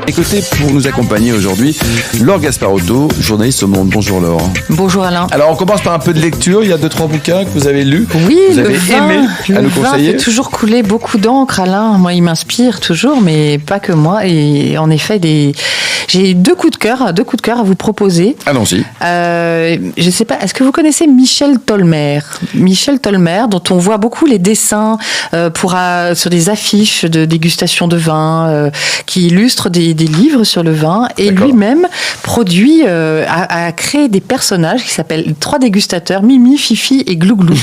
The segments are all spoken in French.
Écoutez, pour nous accompagner aujourd'hui, Laure Gasparotto, journaliste au Monde. Bonjour Laure. Bonjour Alain. Alors on commence par un peu de lecture. Il y a 2-3 bouquins que vous avez lus. Oui, vous avez aimé à nous conseiller. Le vin fait toujours couler beaucoup d'encre, Alain. Moi, il m'inspire toujours, mais pas que moi. Et en effet, j'ai deux coups de cœur à vous proposer. Allons-y. Je sais pas, est-ce que vous connaissez Michel Tolmer? Michel Tolmer, dont on voit beaucoup les dessins sur des affiches de dégustation de vin, qui illustrent des livres sur le vin, et D'accord. lui-même a créé des personnages qui s'appellent 3 dégustateurs, Mimi, Fifi et Glouglou.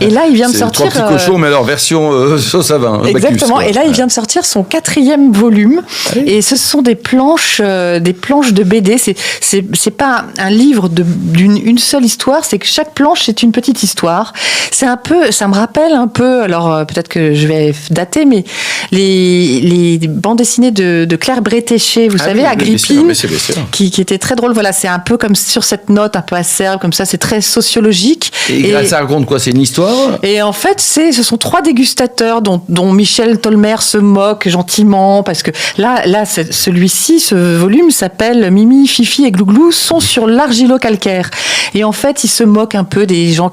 Et là, il vient de sortir... 3 petits cochons, mais alors version sauce à vin. Exactement. Bacchus, et là, il vient de sortir son 4e volume. Oui. Et ce sont des planches de BD. C'est pas un livre d'une seule histoire. C'est que chaque planche, c'est une petite histoire. Ça me rappelle un peu, alors peut-être que je vais dater, mais les bandes dessinées de Claire Bretéché, vous savez, Agrippine, qui était très drôle. Voilà, c'est un peu comme sur cette note un peu acerbe, comme ça, c'est très sociologique. Et ça raconte quoi? C'est une histoire? Et en fait, ce sont 3 dégustateurs dont Michel Tolmer se moque gentiment, parce que là, ce volume s'appelle Mimi, Fifi et Glouglou sont sur l'argilo-calcaire. Et en fait, il se moque un peu des gens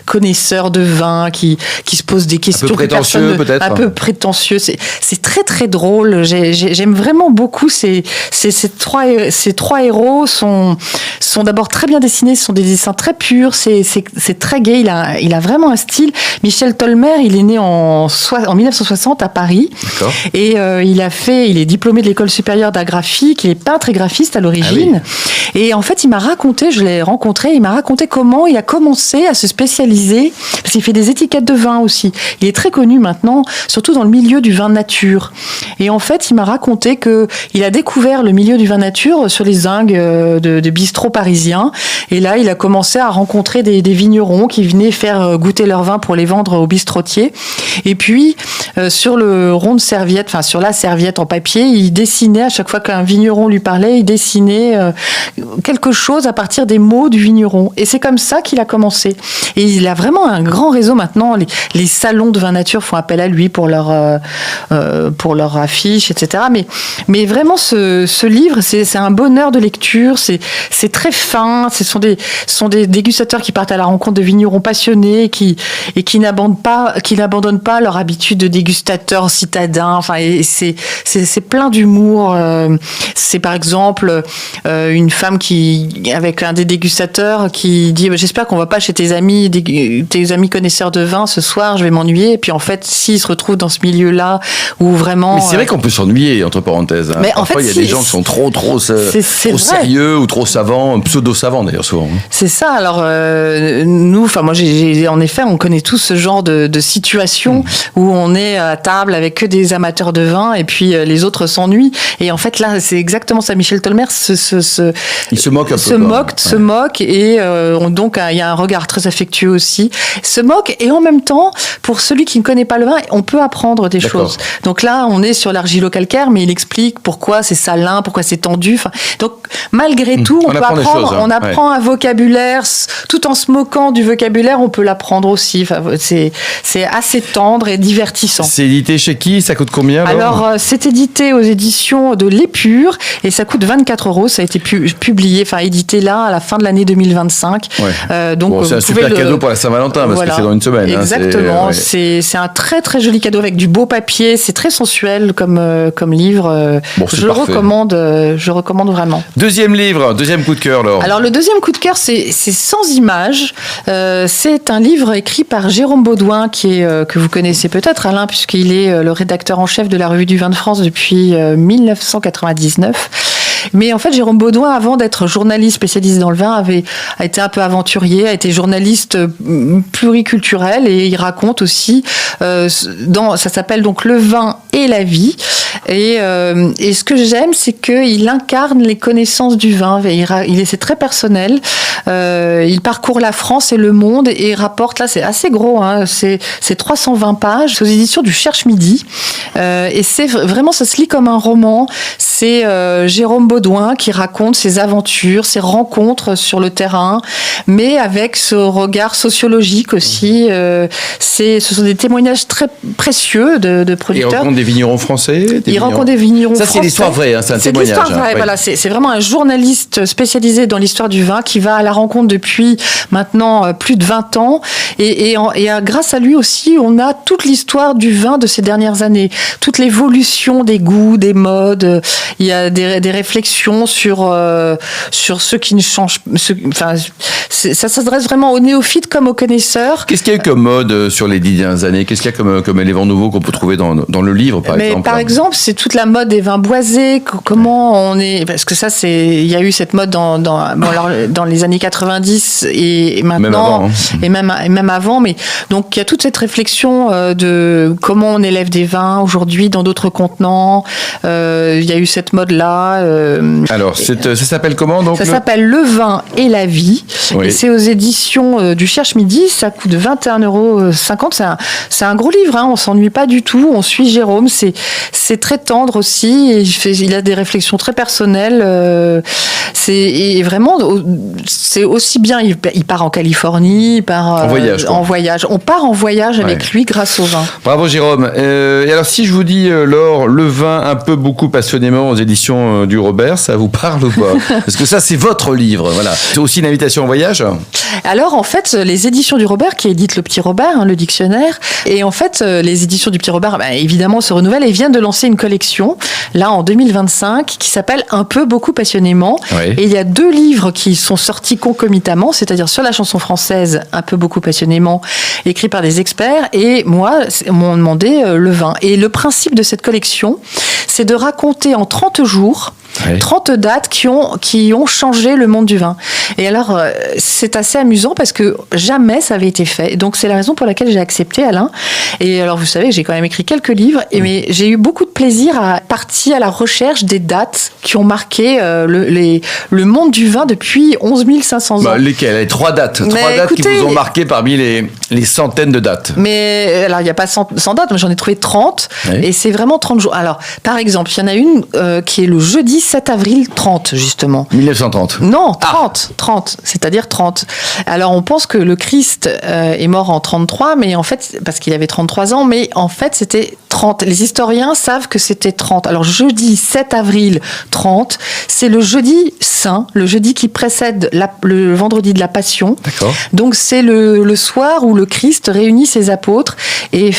connaisseurs de vin, qui se posent des questions. Un peu prétentieux, peut-être. Un peu prétentieux. C'est très, très drôle. J'aime vraiment beaucoup ces 3 héros sont d'abord très bien dessinés. Ce sont des dessins très purs. C'est très gai. Il a vraiment un style. Michel Tolmer, il est né en 1960 à Paris. D'accord. Et il est diplômé de l'école supérieure d'art graphique. Il est peintre et graphiste à l'origine. Ah oui. Et en fait, je l'ai rencontré, il m'a raconté comment il a commencé à se spécialiser, parce qu'il fait des étiquettes de vin aussi. Il est très connu maintenant, surtout dans le milieu du vin nature. Et en fait, il m'a raconté qu'il a découvert le milieu du vin nature sur les zingues de bistrots parisiens. Et là, il a commencé à rencontrer des vignerons qui venaient faire goûter leur vin pour les vendre aux bistrotiers. Et puis, sur le rond de serviette, enfin sur la serviette en papier, il dessinait, à chaque fois qu'un vigneron lui parlait, il dessinait quelque chose à partir des mots du vigneron. Et c'est comme ça qu'il a commencé. Et il a vraiment un grand réseau maintenant. Les salons de vin nature font appel à lui pour leur affiche, etc. Mais vraiment, ce livre, c'est un bonheur de lecture. C'est très fin. Ce sont des dégustateurs qui partent à la rencontre de vignerons passionnés et qui n'abandonnent pas leur habitude de dégustateurs citadins. Enfin, et c'est plein d'humour. C'est par exemple une femme avec un des dégustateurs qui dit j'espère qu'on va pas chez tes amis connaisseurs de vin ce soir, je vais m'ennuyer. Et puis en fait, s'il se retrouve dans ce milieu-là où vraiment... Mais c'est vrai qu'on peut s'ennuyer, entre parenthèses. Hein. Mais parfois, il y a des gens qui sont trop sérieux ou trop savants, pseudo-savants d'ailleurs souvent. C'est ça. Alors nous, moi, en effet, on connaît tous ce genre de situation où on est à table avec que des amateurs de vin et puis les autres s'ennuient. Et en fait, là, c'est exactement ça. Michel Tolmer il se moque un peu. Se moque et donc il y a un regard très affectueux aussi. Se moque et en même temps, pour celui qui ne connaît pas le vin, on peut apprendre des choses. Donc là, on est sur l'argilo-calcaire, mais il explique pourquoi c'est salin, pourquoi c'est tendu. Enfin, donc malgré tout, on peut apprendre. On apprend un vocabulaire, tout en se moquant du vocabulaire, on peut l'apprendre aussi. Enfin, c'est assez tendre et divertissant. C'est édité chez qui? Ça coûte combien? Alors, c'est édité aux éditions de l'Épure et ça coûte 24 €. Ça a été publié, édité là à la fin de l'année 2025. Ouais. Donc c'est un super cadeau pour la Saint-Valentin parce que c'est dans une semaine. Exactement. C'est un très très joli cadeau avec du beau papier. C'est très sensuel comme livre. Je le recommande vraiment. Deuxième coup de cœur, Laure. Alors le deuxième coup de cœur, c'est Sans images. C'est un livre écrit par Jérôme Baudouin que vous connaissez peut-être, Alain, puisqu'il est le rédacteur en chef de la Revue du Vin de France depuis 1999. Mais en fait, Jérôme Baudouin, avant d'être journaliste spécialiste dans le vin, a été un peu aventurier, a été journaliste pluriculturel et il raconte aussi, ça s'appelle donc Le vin et la vie. Et ce que j'aime, c'est qu'il incarne les connaissances du vin. C'est très personnel. Il parcourt la France et le monde et rapporte, là c'est assez gros, hein, c'est 320 pages, c'est aux éditions du Cherche Midi. Et c'est vraiment, ça se lit comme un roman. C'est Jérôme Baudouin qui raconte ses aventures, ses rencontres sur le terrain, mais avec ce regard sociologique aussi. Ce sont des témoignages très précieux de producteurs. Il rencontre des vignerons français. Il rencontre des vignerons français. Ça, c'est l'histoire vraie, hein, c'est un témoignage. C'est l'histoire vraie, voilà. C'est vraiment un journaliste spécialisé dans l'histoire du vin qui va à la rencontre depuis maintenant plus de 20 ans. Et grâce à lui aussi, on a toute l'histoire du vin de ces dernières années. Toute l'évolution des goûts, des modes. Il y a des réflexions sur ceux qui ne changent. Ça s'adresse vraiment aux néophytes comme aux connaisseurs. Qu'est-ce qu'il y a eu comme mode sur les 10 dernières années? Qu'est-ce qu'il y a comme éléments nouveaux qu'on peut trouver dans le livre, par exemple? Par exemple, c'est toute la mode des vins boisés. Comment on est... Parce que ça, il y a eu cette mode dans les années 90 et maintenant, même avant, et même avant. Mais donc, il y a toute cette réflexion de comment on élève des vins aujourd'hui dans d'autres contenants. Il y a eu cette mode-là. Alors, ça s'appelle comment donc? Ça s'appelle Le vin et la vie. Oui. Et c'est aux éditions du Cherche Midi. Ça coûte 21,50 €. C'est un gros livre, hein. On s'ennuie pas du tout. On suit Jérôme. C'est très tendre aussi. Et il a des réflexions très personnelles. Et vraiment, c'est aussi bien. Il part en Californie, il part en voyage. On part en voyage avec lui grâce au vin. Bravo Jérôme. Et alors, si je vous dis, Laure, Le vin un peu beaucoup passionnément aux éditions du Robert, ça vous parle ou pas? Parce que ça, c'est votre livre. Voilà. C'est aussi une invitation au voyage? Alors, en fait, les éditions du Robert, qui éditent le Petit Robert, hein, le dictionnaire, et en fait, les éditions du Petit Robert, évidemment, se renouvellent et viennent de lancer une collection, là, en 2025, qui s'appelle Un peu beaucoup passionnément. Oui. Et il y a 2 livres qui sont sortis concomitamment, c'est-à-dire sur la chanson française, Un peu beaucoup passionnément, écrit par des experts, et moi, on m'a demandé le vin. Et le principe de cette collection, c'est de raconter en 30 jours 30 dates qui ont changé le monde du vin. Et alors, c'est assez amusant parce que jamais ça avait été fait. Donc, c'est la raison pour laquelle j'ai accepté, Alain. Et alors, vous savez, j'ai quand même écrit quelques livres, mais j'ai eu beaucoup de plaisir à partir à la recherche des dates qui ont marqué le monde du vin depuis 11 500 ans. Lesquelles? Les 3 dates. Écoutez, qui vous ont marqué parmi les centaines de dates. Mais alors, il n'y a pas 100 dates, mais j'en ai trouvé 30. Oui. Et c'est vraiment 30 jours. Alors, par exemple, il y en a une qui est le jeudi 7 avril 30, justement. 1930. Non, 30, c'est-à-dire 30. Alors, on pense que le Christ est mort en 33, mais en fait, parce qu'il avait 33 ans, mais en fait, c'était 30. Les historiens savent que c'était 30. Alors, jeudi 7 avril 30, c'est le jeudi saint, le jeudi qui précède le vendredi de la Passion. D'accord. Donc, c'est le soir où le Christ réunit ses apôtres et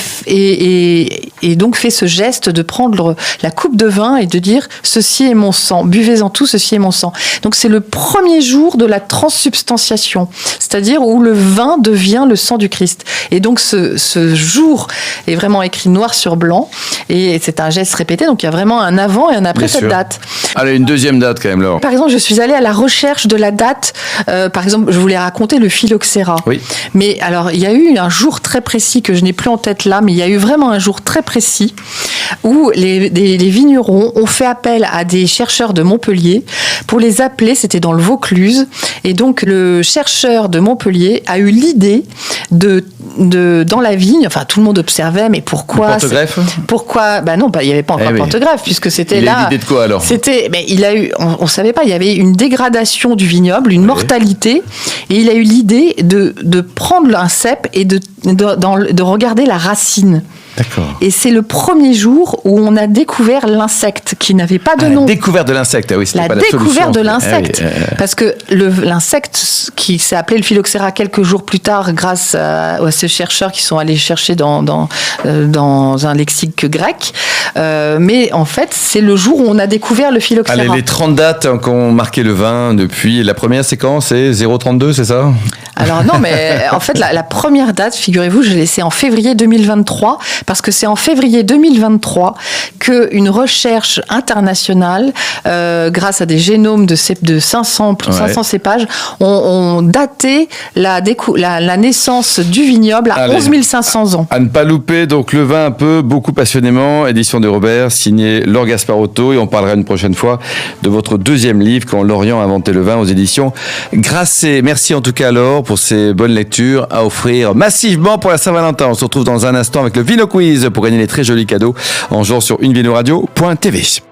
donc fait ce geste de prendre la coupe de vin et de dire « Ceci est mon sang, buvez-en tout, ceci est mon sang ». Donc, c'est le premier jour de la transsubstantiation, c'est-à-dire où le vin devient le sang du Christ. Et donc, ce jour est vraiment écrit noir sur blanc et c'est un geste répété. Donc, il y a vraiment un avant et un après cette date. Allez, une deuxième date quand même, Laure. Par exemple, je suis allée à la recherche de la date. Par exemple, je voulais raconter le phylloxéra. Oui. Mais alors, il y a eu un jour très précis que je n'ai plus en tête là, mais il y a eu vraiment un jour très précis où les vignerons ont fait appel à des chercheurs de Montpellier pour les appeler. C'était dans le Vaucluse. Et donc, le chercheur de Montpellier a eu l'idée dans la vigne, enfin, tout le monde observait, mais pourquoi? Porte-greffe? Pourquoi? Non, il n'y avait pas encore porte-greffe, puisque c'était là. Il a eu l'idée de quoi alors? On ne savait pas, il y avait une dégradation du vignoble, une mortalité, et il a eu l'idée de prendre un cep et de regarder la racine. D'accord. Et c'est le premier jour où on a découvert l'insecte qui n'avait pas de nom. La découverte de l'insecte, oui, c'était pas la solution. La découverte de l'insecte. Parce que l'insecte qui s'est appelé le phylloxéra quelques jours plus tard grâce à ces chercheurs qui sont allés chercher dans un lexique grec. Mais en fait, c'est le jour où on a découvert le phylloxéra. Allez, les 30 dates qui ont marqué le vin depuis. La première séquence, c'est 032, c'est ça? Alors non, mais en fait, la première date, figurez-vous, je l'ai laissée en février 2023, parce que c'est en février 2023 qu'une recherche internationale, grâce à des génomes de 500, plus de 500 cépages, ont daté la naissance du vignoble à 11 500 ans. À ne pas louper, donc le vin un peu, beaucoup passionnément, édition éditions de Robert, signé Laure Gasparotto, et on parlera une prochaine fois de votre deuxième livre, Quand l'Orient a inventé le vin, aux éditions Grasset. Merci en tout cas Laure pour ces bonnes lectures à offrir massivement pour la Saint-Valentin. On se retrouve dans un instant avec le Vino Quiz pour gagner les très jolis cadeaux en jouant sur unevinoradio.tv.